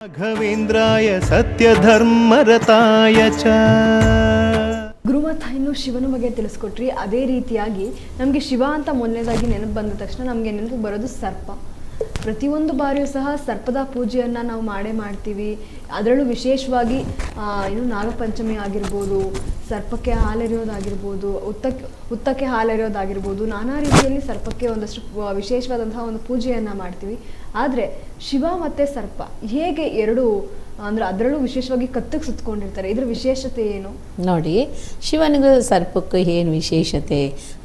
ರಾಘವೇಂದ್ರಾಯ ಸತ್ಯಧರ್ಮರತಾಯ ಚ. ಗುರುಮಠ ಇನ್ನು ಶಿವನ ಬಗ್ಗೆ ತಿಳಿಸ್ಕೊಟ್ರಿ. ಅದೇ ರೀತಿಯಾಗಿ ನಮಗೆ ಶಿವ ಅಂತ ಮೊದಲನೇದಾಗಿ ನೆನಪು ಬಂದ ತಕ್ಷಣ ನಮಗೆ ನೆನಪು ಬರೋದು ಸರ್ಪ. ಪ್ರತಿಯೊಂದು ಬಾರಿಯೂ ಸಹ ಸರ್ಪದ ಪೂಜೆಯನ್ನು ನಾವು ಮಾಡ್ತೀವಿ. ಅದರಲ್ಲೂ ವಿಶೇಷವಾಗಿ ಏನು ನಾಗಪಂಚಮಿ ಆಗಿರ್ಬೋದು, ಸರ್ಪಕ್ಕೆ ಹಾಲೆರೆಯೋದಾಗಿರ್ಬೋದು, ಹುತ್ತಕ್ಕೆ ಹಾಲೆರೆಯೋದಾಗಿರ್ಬೋದು, ನಾನಾ ರೀತಿಯಲ್ಲಿ ಸರ್ಪಕ್ಕೆ ಒಂದಷ್ಟು ವಿಶೇಷವಾದಂತಹ ಒಂದು ಪೂಜೆಯನ್ನು ಮಾಡ್ತೀವಿ. ಆದರೆ ಶಿವ ಮತ್ತು ಸರ್ಪ ಹೇಗೆ ಎರಡು ಅಂದರೆ ಅದರಲ್ಲೂ ವಿಶೇಷವಾಗಿ ಕತ್ತಿಗೆ ಸುತ್ತಕೊಂಡಿರ್ತಾರೆ, ಇದರ ವಿಶೇಷತೆ ಏನು? ನೋಡಿ, ಶಿವನಿಗೂ ಸರ್ಪಕ್ಕೂ ಏನು ವಿಶೇಷತೆ?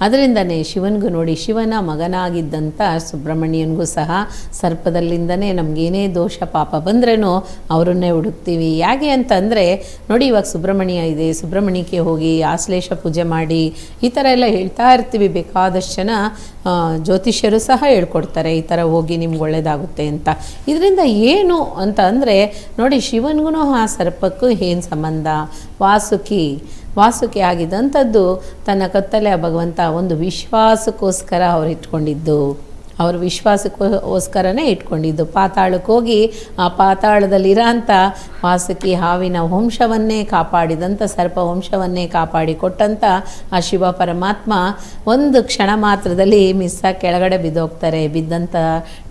ಅದರಿಂದನೇ ಶಿವನಿಗೂ ನೋಡಿ, ಶಿವನ ಮಗನಾಗಿದ್ದಂಥ ಸುಬ್ರಹ್ಮಣ್ಯನಿಗೂ ಸಹ ಸರ್ಪದಲ್ಲಿಂದನೇ ನಮಗೇನೇ ದೋಷ ಪಾಪ ಬಂದ್ರೂ ಅವರನ್ನೇ ಹುಡುಕ್ತೀವಿ. ಯಾಕೆ ಅಂತಂದರೆ ನೋಡಿ, ಇವಾಗ ಸುಬ್ರಹ್ಮಣ್ಯ ಇದೆ, ಸುಬ್ರಹ್ಮಣ್ಯಕ್ಕೆ ಹೋಗಿ ಆಶ್ಲೇಷ ಪೂಜೆ ಮಾಡಿ ಈ ಥರ ಎಲ್ಲ ಹೇಳ್ತಾ ಇರ್ತೀವಿ. ಬೇಕಾದಷ್ಟು ಜನ ಜ್ಯೋತಿಷ್ಯರು ಸಹ ಹೇಳ್ಕೊಡ್ತಾರೆ, ಈ ಥರ ಹೋಗಿ ನಿಮ್ಗೆ ಒಳ್ಳೆಯದಾಗುತ್ತೆ ಅಂತ. ಇದರಿಂದ ಏನು ಅಂತ ಅಂದರೆ ನೋಡಿ, ಶಿವನಿಗೂ ಆ ಸರ್ಪಕ್ಕೂ ಏನು ಸಂಬಂಧ? ವಾಸುಕಿ ಆಗಿದ್ದಂಥದ್ದು ತನ್ನ ಕತ್ತಲೆ ಭಗವಂತ ಒಂದು ವಿಶ್ವಾಸಕ್ಕೋಸ್ಕರ ಅವ್ರು ಇಟ್ಕೊಂಡಿದ್ದು, ಅವ್ರ ವಿಶ್ವಾಸಕ್ಕೋಸ್ಕರನೇ ಇಟ್ಕೊಂಡಿದ್ದು. ಪಾತಾಳಕ್ಕೆ ಹೋಗಿ ಆ ಪಾತಾಳದಲ್ಲಿರೋಂಥ ವಾಸುಕಿ ಹಾವಿನ ವಂಶವನ್ನೇ ಕಾಪಾಡಿದಂಥ, ಸರ್ಪ ವಂಶವನ್ನೇ ಕಾಪಾಡಿಕೊಟ್ಟಂಥ ಆ ಶಿವ ಪರಮಾತ್ಮ ಒಂದು ಕ್ಷಣ ಮಾತ್ರದಲ್ಲಿ ಕೆಳಗಡೆ ಬಿದ್ದೋಗ್ತಾರೆ. ಬಿದ್ದಂಥ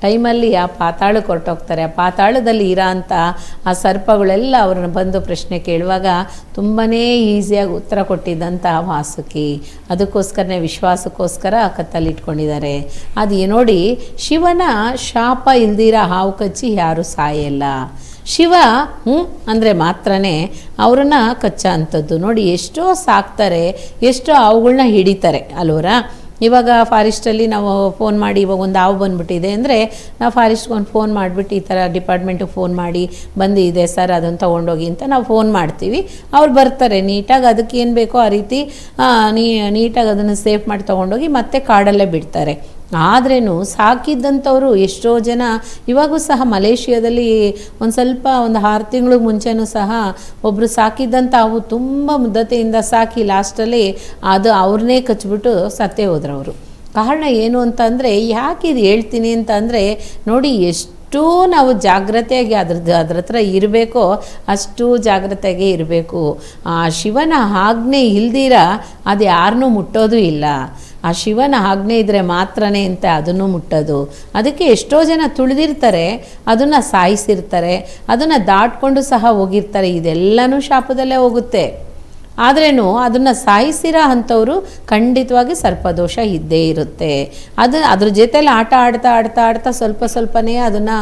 ಟೈಮಲ್ಲಿ ಆ ಪಾತಾಳಕ್ಕೆ ಹೊರಟೋಗ್ತಾರೆ. ಆ ಪಾತಾಳದಲ್ಲಿ ಇರೋಂಥ ಆ ಸರ್ಪಗಳೆಲ್ಲ ಅವ್ರನ್ನ ಬಂದು ಪ್ರಶ್ನೆ ಕೇಳುವಾಗ ತುಂಬಾ ಈಸಿಯಾಗಿ ಉತ್ತರ ಕೊಟ್ಟಿದ್ದಂಥ ವಾಸುಕಿ. ಅದಕ್ಕೋಸ್ಕರನೇ ವಿಶ್ವಾಸಕ್ಕೋಸ್ಕರ ಕತ್ತಲ್ಲಿಟ್ಕೊಂಡಿದ್ದಾರೆ. ಅದು ನೋಡಿ, ಶಿವನ ಶಾಪ ಇಲ್ದಿರ ಹಾವು ಕಚ್ಚಿ ಯಾರು ಸಾಯಲ್ಲ. ಶಿವ ಅಂದರೆ ಮಾತ್ರನೇ ಅವ್ರನ್ನ ಕಚ್ಚ ಅಂಥದ್ದು. ನೋಡಿ, ಎಷ್ಟೋ ಸಾಕ್ತಾರೆ, ಎಷ್ಟೋ ಹಾವುಗಳನ್ನ ಹಿಡಿತಾರೆ ಅಲ್ವರ. ಇವಾಗ ಫಾರೆಸ್ಟಲ್ಲಿ ನಾವು ಫೋನ್ ಮಾಡಿ, ಇವಾಗ ಒಂದು ಹಾವು ಬಂದುಬಿಟ್ಟಿದೆ ಅಂದರೆ ನಾವು ಫಾರೆಸ್ಟ್ಗೆ ಒಂದು ಫೋನ್ ಮಾಡಿಬಿಟ್ಟು ಈ ಥರ ಡಿಪಾರ್ಟ್ಮೆಂಟಿಗೆ ಫೋನ್ ಮಾಡಿ ಬಂದಿದೆ ಸರ್, ಅದನ್ನು ತೊಗೊಂಡೋಗಿ ಅಂತ ನಾವು ಫೋನ್ ಮಾಡ್ತೀವಿ. ಅವ್ರು ಬರ್ತಾರೆ, ನೀಟಾಗಿ ಅದಕ್ಕೆ ಏನು ಬೇಕೋ ಆ ರೀತಿ ನೀಟಾಗಿ ಅದನ್ನು ಸೇಫ್ ಮಾಡಿ ತೊಗೊಂಡೋಗಿ ಮತ್ತೆ ಕಾಡಲ್ಲೇ ಬಿಡ್ತಾರೆ. ಆದ್ರೂ ಸಾಕಿದ್ದಂಥವ್ರು ಎಷ್ಟೋ ಜನ ಇವಾಗೂ ಸಹ ಮಲೇಷಿಯಾದಲ್ಲಿ ಒಂದು 6 ತಿಂಗಳು ಮುಂಚೆನೂ ಸಹ ಒಬ್ಬರು ಸಾಕಿದ್ದಂಥ ಅವು ತುಂಬ ಮುದ್ದತೆಯಿಂದ ಸಾಕಿ ಲಾಸ್ಟಲ್ಲಿ ಅದು ಅವ್ರನ್ನೇ ಕಚ್ಬಿಟ್ಟು ಸತ್ತೇ ಹೋದ್ರವರು. ಕಾರಣ ಏನು ಅಂತಂದರೆ, ಯಾಕೆ ಇದು ಹೇಳ್ತೀನಿ ಅಂತಂದರೆ ನೋಡಿ, ಎಷ್ಟು ನಾವು ಜಾಗ್ರತೆಯಾಗಿ ಅದ್ರ ಹತ್ರ ಇರಬೇಕೋ ಅಷ್ಟು ಜಾಗ್ರತೆಯಾಗಿ ಇರಬೇಕು. ಆ ಶಿವನ ಆಜ್ಞೆ ಇಲ್ದಿರ ಅದು ಯಾರನ್ನೂ ಮುಟ್ಟೋದು ಇಲ್ಲ. ಆ ಶಿವನ ಆಜ್ಞೆ ಇದ್ದರೆ ಮಾತ್ರನೇ ಅಂತ ಅದನ್ನು ಮುಟ್ಟೋದು. ಅದಕ್ಕೆ ಎಷ್ಟೋ ಜನ ತುಳಿದಿರ್ತಾರೆ, ಅದನ್ನು ಸಾಯಿಸಿರ್ತಾರೆ, ಅದನ್ನು ದಾಟ್ಕೊಂಡು ಸಹ ಹೋಗಿರ್ತಾರೆ. ಇದೆಲ್ಲನೂ ಶಾಪದಲ್ಲೇ ಹೋಗುತ್ತೆ. ಆದ್ರೂ ಅದನ್ನು ಸಾಯಿಸಿರೋ ಅಂಥವರು ಖಂಡಿತವಾಗಿ ಸರ್ಪದೋಷ ಇದ್ದೇ ಇರುತ್ತೆ. ಅದ್ರ ಜೊತೆಲಿ ಆಟ ಆಡ್ತಾ ಸ್ವಲ್ಪನೇ ಅದನ್ನು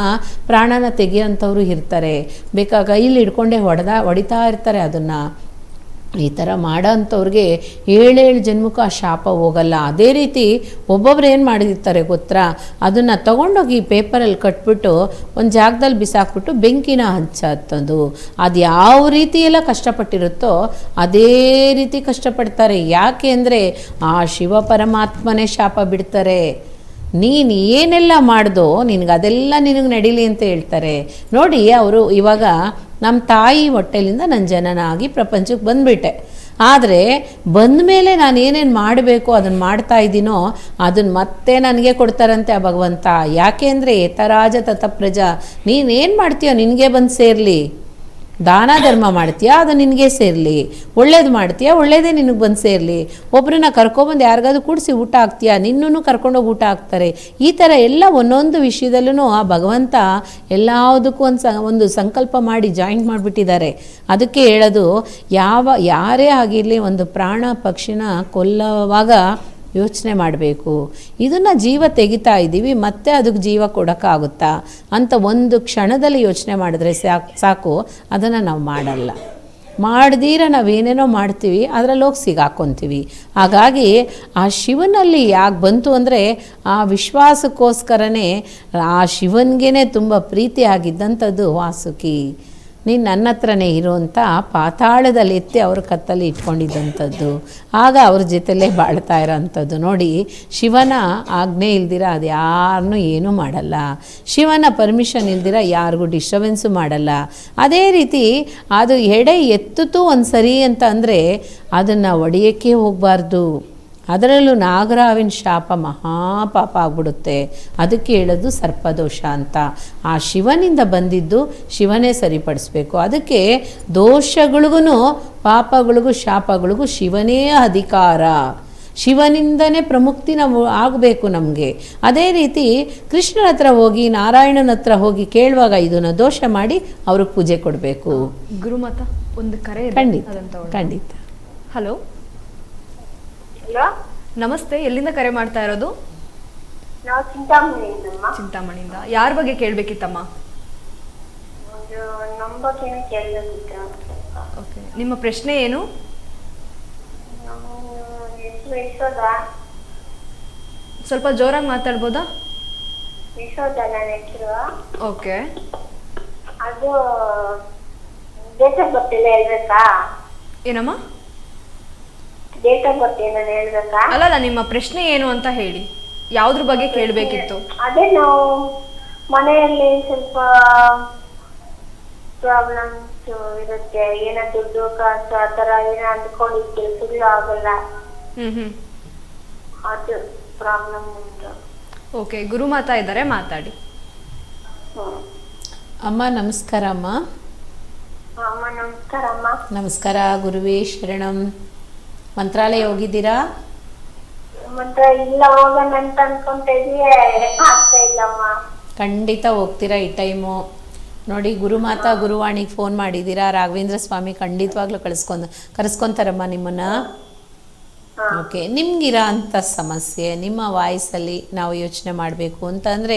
ಪ್ರಾಣನ ತೆಗೆಯೋಂಥವ್ರು ಇರ್ತಾರೆ. ಕೈಲಿ ಹಿಡ್ಕೊಂಡೇ ಹೊಡಿತಾ ಇರ್ತಾರೆ. ಅದನ್ನು ಈ ಥರ ಮಾಡೋ ಅಂಥವ್ರಿಗೆ 7 ಜನ್ಮಕ್ಕೂ ಆ ಶಾಪ ಹೋಗಲ್ಲ. ಅದೇ ರೀತಿ ಒಬ್ಬೊಬ್ರು ಏನು ಮಾಡಿರ್ತಾರೆ ಗೊತ್ತಾ, ಅದನ್ನು ತೊಗೊಂಡೋಗಿ ಪೇಪರಲ್ಲಿ ಕಟ್ಬಿಟ್ಟು ಒಂದು ಜಾಗದಲ್ಲಿ ಬಿಸಾಕ್ಬಿಟ್ಟು ಬೆಂಕಿನ ಹಚ್ಚೋದು. ಅದು ಯಾವ ರೀತಿ ಎಲ್ಲ ಕಷ್ಟಪಟ್ಟಿರುತ್ತೋ ಅದೇ ರೀತಿ ಕಷ್ಟಪಡ್ತಾರೆ. ಯಾಕೆ ಅಂದರೆ ಆ ಶಿವ ಪರಮಾತ್ಮನೇ ಶಾಪ ಬಿಡ್ತಾರೆ. ನೀನು ಏನೆಲ್ಲ ಮಾಡ್ದೋ ಅದೆಲ್ಲ ನಿನಗೆ ನಡೀಲಿ ಅಂತ ಹೇಳ್ತಾರೆ. ನೋಡಿ, ಅವರು ಇವಾಗ ನಮ್ಮ ತಾಯಿ ಹೊಟ್ಟೆಲಿಂದ ನನ್ನ ಜನನ ಆಗಿ ಪ್ರಪಂಚಕ್ಕೆ ಬಂದುಬಿಟ್ಟೆ. ಆದರೆ ಬಂದ ಮೇಲೆ ನಾನು ಏನೇನು ಮಾಡಬೇಕು ಅದನ್ನು ಮಾಡ್ತಾ ಇದ್ದೀನೋ ಅದನ್ನು ಮತ್ತೆ ನನಗೆ ಕೊಡ್ತಾರಂತೆ ಆ ಭಗವಂತ. ಯಾಕೆ ಅಂದರೆ ಏತರಾಜ ತತ ಪ್ರಜಾ, ನೀನೇನು ಮಾಡ್ತೀಯೋ ನಿನಗೆ ಬಂದು ಸೇರಲಿ. ದಾನ ಧರ್ಮ ಮಾಡ್ತೀಯಾ, ಅದು ನಿನಗೆ ಸೇರಲಿ. ಒಳ್ಳೇದು ಮಾಡ್ತೀಯಾ, ಒಳ್ಳೇದೇ ನಿನಗೆ ಬಂದು ಸೇರಲಿ. ಒಬ್ಬರನ್ನ ಕರ್ಕೊಬಂದು ಯಾರಿಗಾದ್ರೂ ಕೂಡಿಸಿ ಊಟ ಹಾಕ್ತೀಯಾ, ನಿನ್ನೂ ಕರ್ಕೊಂಡೋಗಿ ಊಟ ಹಾಕ್ತಾರೆ. ಈ ಥರ ಎಲ್ಲ ಒಂದೊಂದು ವಿಷಯದಲ್ಲೂ ಆ ಭಗವಂತ ಎಲ್ಲದಕ್ಕೂ ಒಂದು ಸಂಕಲ್ಪ ಮಾಡಿ ಜಾಯಿಂಟ್ ಮಾಡಿಬಿಟ್ಟಿದ್ದಾರೆ. ಅದಕ್ಕೆ ಹೇಳೋದು, ಯಾರೇ ಆಗಿರಲಿ ಒಂದು ಪ್ರಾಣ ಪಕ್ಷಿನ ಕೊಲ್ಲುವಾಗ ಯೋಚನೆ ಮಾಡಬೇಕು. ಇದನ್ನು ಜೀವ ತೆಗಿತಾ ಇದ್ದೀವಿ, ಮತ್ತೆ ಅದಕ್ಕೆ ಜೀವ ಕೊಡೋಕ್ಕಾಗುತ್ತಾ ಅಂತ ಒಂದು ಕ್ಷಣದಲ್ಲಿ ಯೋಚನೆ ಮಾಡಿದ್ರೆ ಸಾಕು. ಅದನ್ನು ನಾವು ಮಾಡಲ್ಲ. ಮಾಡ್ದೀರ ನಾವೇನೇನೋ ಮಾಡ್ತೀವಿ, ಅದರಲ್ಲಿ ಹೋಗಿ ಸಿಗಾಕ್ಕೊತೀವಿ. ಹಾಗಾಗಿ ಆ ಶಿವನಲ್ಲಿ ಯಾಕೆ ಬಂತು ಅಂದರೆ ಆ ವಿಶ್ವಾಸಕ್ಕೋಸ್ಕರನೇ ಆ ಶಿವನಿಗೇ ತುಂಬ ಪ್ರೀತಿ ಆಗಿದ್ದಂಥದ್ದು ವಾಸುಕಿ. ನೀನು ನನ್ನ ಹತ್ರನೇ ಇರುವಂಥ ಪಾತಾಳದಲ್ಲಿ ಎತ್ತಿ ಅವ್ರ ಕತ್ತಲ್ಲಿ ಇಟ್ಕೊಂಡಿದ್ದಂಥದ್ದು. ಆಗ ಅವ್ರ ಜೊತೆಲೇ ಬಾಳ್ತಾ ಇರೋವಂಥದ್ದು. ನೋಡಿ, ಶಿವನ ಆಜ್ಞೆ ಇಲ್ದಿರ ಅದು ಯಾರನ್ನೂ ಏನೂ ಮಾಡಲ್ಲ. ಶಿವನ ಪರ್ಮಿಷನ್ ಇಲ್ದಿರ ಯಾರಿಗೂ ಡಿಸ್ಟರ್ಬೆನ್ಸು ಮಾಡಲ್ಲ. ಅದೇ ರೀತಿ ಅದು ಎಡೆ ಎತ್ತಿತು ಒಂದು ಸರಿ ಅಂತ ಅಂದರೆ ಅದನ್ನು ಒಡೆಯೋಕ್ಕೆ ಹೋಗಬಾರ್ದು. ಅದರಲ್ಲೂ ನಾಗರಾವಿನ ಶಾಪ ಮಹಾಪಾಪ ಆಗ್ಬಿಡುತ್ತೆ. ಅದಕ್ಕೆ ಹೇಳೋದು ಸರ್ಪದೋಷ ಅಂತ. ಆ ಶಿವನಿಂದ ಬಂದಿದ್ದು ಶಿವನೇ ಸರಿಪಡಿಸ್ಬೇಕು. ಅದಕ್ಕೆ ದೋಷಗಳಿಗೂ ಪಾಪಗಳಿಗೂ ಶಾಪಗಳಿಗೂ ಶಿವನೇ ಅಧಿಕಾರ. ಶಿವನಿಂದನೇ ಪ್ರಮುಕ್ತಿ ನಾವು ಆಗಬೇಕು ನಮಗೆ. ಅದೇ ರೀತಿ ಕೃಷ್ಣನ ಹತ್ರ ಹೋಗಿ ನಾರಾಯಣನ ಹತ್ರ ಹೋಗಿ ಕೇಳುವಾಗ ಇದನ್ನು ದೋಷ ಮಾಡಿ ಅವ್ರಿಗೆ ಪೂಜೆ ಕೊಡಬೇಕು. ಗುರುಮತ ಒಂದು ಕರೆ ಇದೆ, ಖಂಡಿತ ಅದನ್ನ ತಗೊಳ್ಳೋಣ. ಖಂಡಿತ. ಹಲೋ, ಹಲೋ, ನಮಸ್ತೆ. ಎಲ್ಲಿಂದ ಕರೆ ಮಾಡ್ತಾ ಇರೋದು? ನಾವು ಚಿಂತಾಮಣಿಯಿಂದಮ್ಮ. ಚಿಂತಾಮಣಿಯಿಂದ. ಯಾರ ಬಗ್ಗೆ ಕೇಳಬೇಕಿತ್ತಮ್ಮ? ಒಂದು ನಮ್ಮ ಬಗ್ಗೆನೇ ಕೇಳಬೇಕಿತ್ತು. ಓಕೆ, ನಿಮ್ಮ ಪ್ರಶ್ನೆ ಏನು? ನಮ್ಮ ಹೆಸರು ಯಶೋಧ. ಸ್ವಲ್ಪ ಜೋರಾಗಿ ಮಾತಾಡ್ಬೋದಾ? ಯಶೋಧ ನನ್ನ ಹೆಸರು. ಓಕೆ, ಅದು ಡೇಟ್ ಆಫ್ ಬರ್ತ್ ಎಲ್ಲ ಹೇಳ್ಬೇಕಾ? ಏನಮ್ಮ? ಡೇಟ್ ಆಫ್ ಬರ್ತ್ ಏನಾದ್ರು ಹೇಳ್ಬೇಕಾ? ಅಲ್ಲ, ನಿಮ್ಮ ಪ್ರಶ್ನೆ ಏನು ಅಂತ ಹೇಳಿ. ಯಾವ್ದ್ರ ಬಗ್ಗೆ ಕೇಳಬೇಕಿತ್ತು? ಅದೇ ನಾವು ಮನೆಯಲ್ಲಿ ಸ್ವಲ್ಪ ಪ್ರಾಬ್ಲಮ್ಸ್ ಇರುತ್ತೆ. ಏನೋ ದುಡ್ಡು ಕಾಸು ಆ ಥರ ಏನೋ ಅಂದ್ಕೊಂಡಿರ್ತೀವಿ, ಸುಳ್ಳು ಆಗಲ್ಲ. ಅದು ಪ್ರಾಬ್ಲಮ್ ಉಂಟು. ಓಕೆ, ಗುರುಮಾತಾ ಇದ್ದಾರೆ, ಮಾತಾಡಿ. ಅಮ್ಮ ನಮಸ್ಕಾರ. ಅಮ್ಮ ಅಮ್ಮ ನಮಸ್ಕಾರ. ಅಮ್ಮ ನಮಸ್ಕಾರ. ಗುರುವೇ ಶರಣಂ. ಮಂತ್ರಾಲಯ ಹೋಗಿದ್ದೀರಾ? ಮತ್ತೆ ಇಲ್ಲ, ಹೋಗೋಣ ಅಂತ ಅನ್ಕೊಂತ ಇದೀವಿ, ಆಗ್ತಾ ಇಲ್ಲಮ್ಮ. ಖಂಡಿತ ಹೋಗ್ತೀರಾ ಈ ಟೈಮು. ನೋಡಿ, ಗುರುಮಾತಾ ಗುರುವಾಣಿಗೆ ಫೋನ್ ಮಾಡಿದ್ದೀರಾ, ರಾಘವೇಂದ್ರ ಸ್ವಾಮಿ ಖಂಡಿತವಾಗ್ಲೂ ಕರೆಸ್ಕೊತಾರಮ್ಮ ನಿಮ್ಮನ್ನು. ಓಕೆ, ನಿಮ್ಗಿರೋ ಅಂಥ ಸಮಸ್ಯೆ ನಿಮ್ಮ ವಾಯ್ಸಲ್ಲಿ ನಾವು ಯೋಚನೆ ಮಾಡಬೇಕು ಅಂತಂದರೆ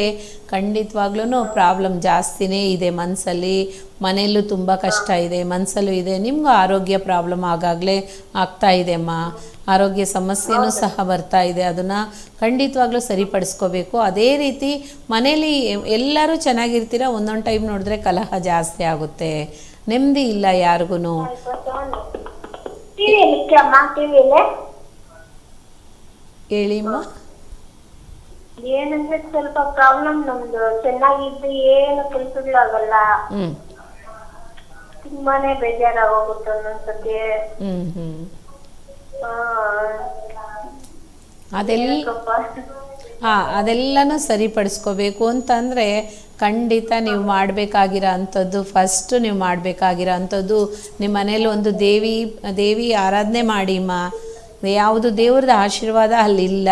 ಖಂಡಿತವಾಗ್ಲೂ ಪ್ರಾಬ್ಲಮ್ ಜಾಸ್ತಿನೇ ಇದೆ ಮನಸ್ಸಲ್ಲಿ. ಮನೆಯಲ್ಲೂ ತುಂಬ ಕಷ್ಟ ಇದೆ, ಮನಸ್ಸಲ್ಲೂ ಇದೆ. ನಿಮಗೂ ಆರೋಗ್ಯ ಪ್ರಾಬ್ಲಮ್ ಆಗಾಗಲೇ ಆಗ್ತಾ ಇದೆ ಅಮ್ಮ. ಆರೋಗ್ಯ ಸಮಸ್ಯೆನೂ ಸಹ ಬರ್ತಾ ಇದೆ. ಅದನ್ನು ಖಂಡಿತವಾಗ್ಲೂ ಸರಿಪಡಿಸ್ಕೋಬೇಕು. ಅದೇ ರೀತಿ ಮನೇಲಿ ಎಲ್ಲರೂ ಚೆನ್ನಾಗಿರ್ತೀರ, ಒಂದೊಂದು ಟೈಮ್ ನೋಡಿದ್ರೆ ಕಲಹ ಜಾಸ್ತಿ ಆಗುತ್ತೆ, ನೆಮ್ಮದಿ ಇಲ್ಲ ಯಾರಿಗೂ. ಹೇಳಿಮ್ಮ. ಏನಂದ್ರೆ ಸ್ವಲ್ಪ ಪ್ರಾಬ್ಲಮ್ ನಮ್ದು. ಚೆನ್ನಾಗಿದ್ದು ಏನು ಕೆಲಸಗಳಾಗಲ್ಲ, ತುಂಬಾನೇ ಬೇಜಾರಾಗೋಗುತ್ತೆ ಒಂದೊಂದ್ಸತಿ. ಅದೆಲ್ಲನೂ ಸರಿಪಡಿಸ್ಕೋಬೇಕು ಅಂತಂದರೆ ಖಂಡಿತ ನೀವು ಮಾಡಬೇಕಾಗಿರೋ ಅಂಥದ್ದು, ಫಸ್ಟು ನೀವು ಮಾಡಬೇಕಾಗಿರೋ ಅಂಥದ್ದು ನಿಮ್ಮ ಮನೇಲಿ ಒಂದು ದೇವಿ ಆರಾಧನೆ ಮಾಡಿಮ್ಮ. ಯಾವುದು ದೇವ್ರದ್ದು ಆಶೀರ್ವಾದ ಅಲ್ಲಿಲ್ಲ.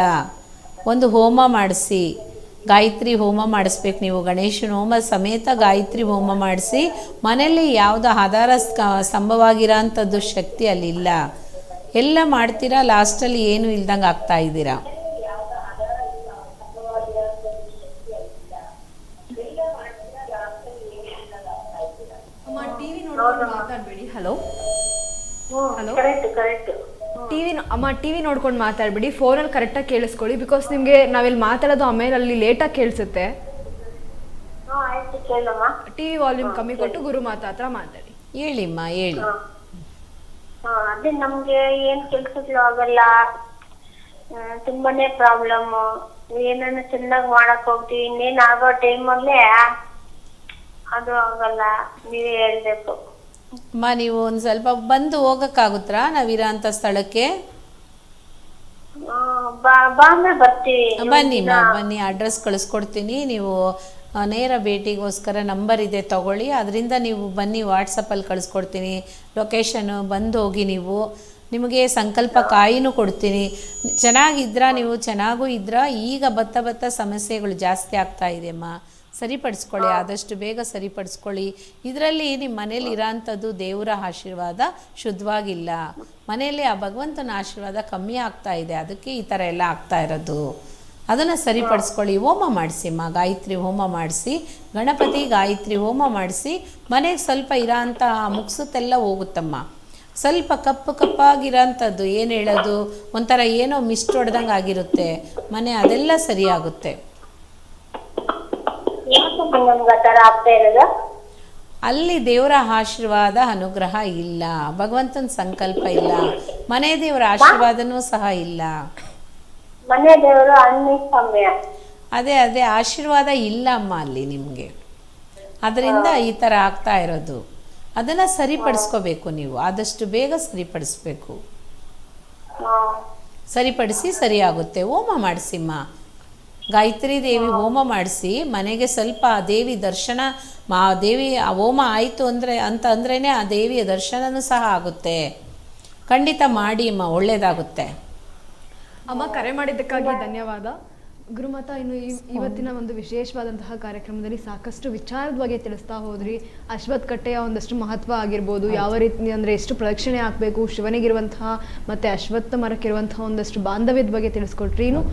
ಒಂದು ಹೋಮ ಮಾಡಿಸಿ, ಗಾಯತ್ರಿ ಹೋಮ ಮಾಡಿಸ್ಬೇಕು ನೀವು. ಗಣೇಶನ ಹೋಮ ಸಮೇತ ಗಾಯತ್ರಿ ಹೋಮ ಮಾಡಿಸಿ ಮನೆಯಲ್ಲಿ ಯಾವುದು ಆಧಾರ ಸ್ತಂಭವಾಗಿರೋ ಅಂಥದ್ದು ಶಕ್ತಿ ಅಲ್ಲಿಲ್ಲ. ಎಲ್ಲ ಮಾಡ್ತೀರಾ, ಲಾಸ್ಟಲ್ಲಿ ಏನು ಇಲ್ದಂಗೆ ಆಗ್ತಾ ಇದ್ದೀರಾ. ಮಾತಾಡ್ಬೇಡಿ. Hello hello, correct. ಟಿವಿ ನೋಡ್ಕೊಂಡು ಮಾತಾಡ್ಬಿಡಿ. ಫೋನಲ್ಲಿ ಕರೆಕ್ಟಾಗಿ ಕೇಳಿಸ್ಕೊಳ್ಳಿ. ಬಿಕಾಸ್ ನಿಮಗೆ ನಾವಿಲ್ಲಿ ಮಾತಾಡೋದು ಆಮೇಲೆ ಅಲ್ಲಿ ಲೇಟಾಗಿ ಕೇಳಿಸುತ್ತೆ. ಟಿವಿ ವಾಲ್ಯೂಮ್ ಕಮ್ಮಿ ಕೊಟ್ಟು ಗುರುಮಾತಾ ಹತ್ರ ಮಾತಾಡಿ. ಹೇಳಿಮ್ಮ, ಹೇಳಿ. ಅದೇ ನಮ್ಗೆ ಏನ್ ಕೆಲ್ಸಗಳು ಆಗಲ್ಲ, ತುಂಬಾನೇ ಪ್ರಾಬ್ಲಮ್. ಏನನ್ನ ಚೆನ್ನಾಗಿ ಮಾಡಕ್ ಹೋಗ್ತೀವಿ, ಇನ್ನೇನ್ ಆಗೋ ಟೈಮಲ್ಲೇ ಅದು ಆಗಲ್ಲ. ನೀವೇ ಹೇಳ್ಬೇಕು. ಅಮ್ಮ, ನೀವು ಒಂದು ಸ್ವಲ್ಪ ಬಂದು ಹೋಗೋಕ್ಕಾಗುತ್ತಾ ನಾವಿರೋ ಅಂಥ ಸ್ಥಳಕ್ಕೆ? ಬನ್ನಿಮ್ಮ, ಬನ್ನಿ. ಅಡ್ರೆಸ್ ಕಳಿಸ್ಕೊಡ್ತೀನಿ. ನೀವು ನೇರ ಭೇಟಿಗೋಸ್ಕರ ನಂಬರ್ ಇದೆ, ತಗೊಳ್ಳಿ. ಅದರಿಂದ ನೀವು ಬನ್ನಿ, ವಾಟ್ಸಪ್ಪಲ್ಲಿ ಕಳಿಸ್ಕೊಡ್ತೀನಿ ಲೊಕೇಶನು. ಬಂದು ಹೋಗಿ ನೀವು. ನಿಮಗೆ ಸಂಕಲ್ಪ ಕಾಯಿನೂ ಕೊಡ್ತೀನಿ. ಚೆನ್ನಾಗಿದ್ರಾ ನೀವು? ಚೆನ್ನಾಗೂ ಇದ್ರಾ? ಈಗ ಬತ್ತ ಸಮಸ್ಯೆಗಳು ಜಾಸ್ತಿ ಆಗ್ತಾ ಇದೆಯಮ್ಮ. ಸರಿಪಡಿಸ್ಕೊಳ್ಳಿ, ಆದಷ್ಟು ಬೇಗ ಸರಿಪಡಿಸ್ಕೊಳ್ಳಿ. ಇದರಲ್ಲಿ ನಿಮ್ಮ ಮನೇಲಿ ಇರೋಂಥದ್ದು ದೇವರ ಆಶೀರ್ವಾದ ಶುದ್ಧವಾಗಿಲ್ಲ. ಮನೆಯಲ್ಲಿ ಆ ಭಗವಂತನ ಆಶೀರ್ವಾದ ಕಮ್ಮಿ ಆಗ್ತಾ ಇದೆ, ಅದಕ್ಕೆ ಈ ಥರ ಎಲ್ಲ ಆಗ್ತಾ ಇರೋದು. ಅದನ್ನು ಸರಿಪಡಿಸ್ಕೊಳ್ಳಿ. ಹೋಮ ಮಾಡಿಸಿಮ್ಮ, ಗಾಯತ್ರಿ ಹೋಮ ಮಾಡಿಸಿ, ಗಣಪತಿ ಗಾಯತ್ರಿ ಹೋಮ ಮಾಡಿಸಿ. ಮನೆಗೆ ಸ್ವಲ್ಪ ಇರೋಂಥ ಮುಗ್ಸುತ್ತೆಲ್ಲ ಹೋಗುತ್ತಮ್ಮ. ಸ್ವಲ್ಪ ಕಪ್ಪಾಗಿರೋಂಥದ್ದು ಏನು ಹೇಳೋದು, ಒಂಥರ ಏನೋ ಮಿಸ್ಟ್ ಹೊಡೆದಂಗೆ ಆಗಿರುತ್ತೆ ಮನೆ, ಅದೆಲ್ಲ ಸರಿಯಾಗುತ್ತೆ. ಅಲ್ಲಿ ದೇವರ ಆಶೀರ್ವಾದ ಅನುಗ್ರಹ ಇಲ್ಲ, ಭಗವಂತನ ಸಂಕಲ್ಪ ಇಲ್ಲ, ಮನೆ ದೇವರ ಆಶೀರ್ವಾದನೂ ಸಹ ಇಲ್ಲ. ಅದೇ ಆಶೀರ್ವಾದ ಇಲ್ಲ ಅಮ್ಮ ಅಲ್ಲಿ ನಿಮಗೆ. ಅದರಿಂದ ಈ ಥರ ಆಗ್ತಾ ಇರೋದು. ಅದನ್ನು ಸರಿಪಡಿಸ್ಕೋಬೇಕು ನೀವು, ಆದಷ್ಟು ಬೇಗ ಸರಿಪಡಿಸ್ಬೇಕು. ಸರಿಪಡಿಸಿ ಸರಿಯಾಗುತ್ತೆ. ಹೋಮ ಮಾಡಿಸಿಮ್ಮ, ಗಾಯತ್ರಿ ದೇವಿ ಹೋಮ ಮಾಡಿಸಿ ಮನೆಗೆ ಸ್ವಲ್ಪ ಆ ದೇವಿ ದರ್ಶನ ಆ ದೇವಿ ಆ ಹೋಮ ಆಯಿತು ಅಂದ್ರೇ ಆ ದೇವಿಯ ದರ್ಶನವೂ ಸಹ ಆಗುತ್ತೆ. ಖಂಡಿತ ಮಾಡಿ ಅಮ್ಮ, ಒಳ್ಳೆಯದಾಗುತ್ತೆ. ಅಮ್ಮ ಕರೆ ಮಾಡಿದ್ದಕ್ಕಾಗಿ ಧನ್ಯವಾದ. ಗುರುಮಾತಾ, ಇನ್ನು ಇವತ್ತಿನ ಒಂದು ವಿಶೇಷವಾದಂತಹ ಕಾರ್ಯಕ್ರಮದಲ್ಲಿ ಸಾಕಷ್ಟು ವಿಚಾರದ ಬಗ್ಗೆ ತಿಳಿಸ್ತಾ ಹೋದ್ರಿ. ಅಶ್ವತ್ಥ ಕಟ್ಟೆಯ ಒಂದಷ್ಟು ಮಹತ್ವ ಆಗಿರ್ಬೋದು, ಯಾವ ರೀತಿ ಅಂದರೆ ಎಷ್ಟು ಪ್ರದಕ್ಷಿಣೆ ಹಾಕಬೇಕು ಶಿವನಿಗಿರುವಂತಹ ಮತ್ತು ಅಶ್ವತ್ಥ ಮರಕ್ಕಿರುವಂತಹ ಒಂದಷ್ಟು ಬಾಂಧವ್ಯದ ಬಗ್ಗೆ ತಿಳಿಸ್ಕೊಟ್ರಿ. ಇನ್ನು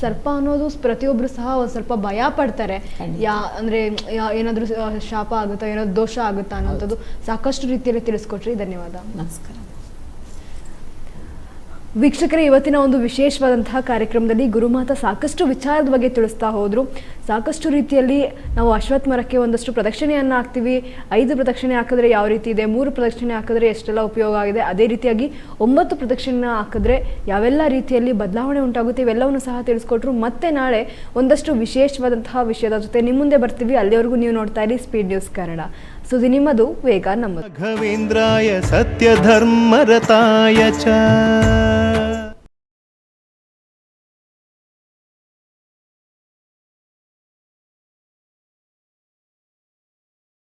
ಸರ್ಪ ಅನ್ನೋದು ಪ್ರತಿಯೊಬ್ಬರು ಸಹ ಒಂದು ಸ್ವಲ್ಪ ಭಯ ಪಡ್ತಾರೆ. ಅಂದರೆ ಏನಾದರೂ ಶಾಪ ಆಗುತ್ತಾ, ಏನಾದರೂ ದೋಷ ಆಗುತ್ತಾ ಅನ್ನೋಂಥದ್ದು ಸಾಕಷ್ಟು ರೀತಿಯಲ್ಲಿ ತಿಳಿಸ್ಕೊಟ್ರಿ. ಧನ್ಯವಾದ. ನಮಸ್ಕಾರ. ವೀಕ್ಷಕರೇ, ಇವತ್ತಿನ ಒಂದು ವಿಶೇಷವಾದಂತಹ ಕಾರ್ಯಕ್ರಮದಲ್ಲಿ ಗುರುಮಾತಾ ಸಾಕಷ್ಟು ವಿಚಾರದ ಬಗ್ಗೆ ತಿಳಿಸ್ತಾ ಹೋದರು. ಸಾಕಷ್ಟು ರೀತಿಯಲ್ಲಿ ನಾವು ಅಶ್ವತ್ಥ ಮರಕ್ಕೆ ಒಂದಷ್ಟು ಪ್ರದಕ್ಷಿಣೆಯನ್ನು ಹಾಕ್ತೀವಿ. 5 ಪ್ರದಕ್ಷಿಣೆ ಹಾಕಿದ್ರೆ ಯಾವ ರೀತಿ ಇದೆ, 3 ಪ್ರದಕ್ಷಿಣೆ ಹಾಕಿದ್ರೆ ಎಷ್ಟೆಲ್ಲ ಉಪಯೋಗ ಆಗಿದೆ, ಅದೇ ರೀತಿಯಾಗಿ 9 ಪ್ರದಕ್ಷಿಣೆ ಹಾಕಿದ್ರೆ ಯಾವೆಲ್ಲ ರೀತಿಯಲ್ಲಿ ಬದಲಾವಣೆ ಉಂಟಾಗುತ್ತೆ ಇವೆಲ್ಲವನ್ನು ಸಹ ತಿಳಿಸ್ಕೊಟ್ರು. ಮತ್ತೆ ನಾಳೆ ಒಂದಷ್ಟು ವಿಶೇಷವಾದಂತಹ ವಿಷಯದ ಜೊತೆ ನಿಮ್ಮ ಮುಂದೆ ಬರ್ತೀವಿ. ಅಲ್ಲಿವರೆಗೂ ನೀವು ನೋಡ್ತಾ ಇರಿ ಸ್ಪೀಡ್ ನ್ಯೂಸ್ ಕನ್ನಡ. ಸುದ್ದಿ ನಿಮ್ಮದು, ವೇಗ ನಮ್ಮದು. ರಾಘವೇಂದ್ರಾಯ ಸತ್ಯ ಧರ್ಮರತಾಯ ಚ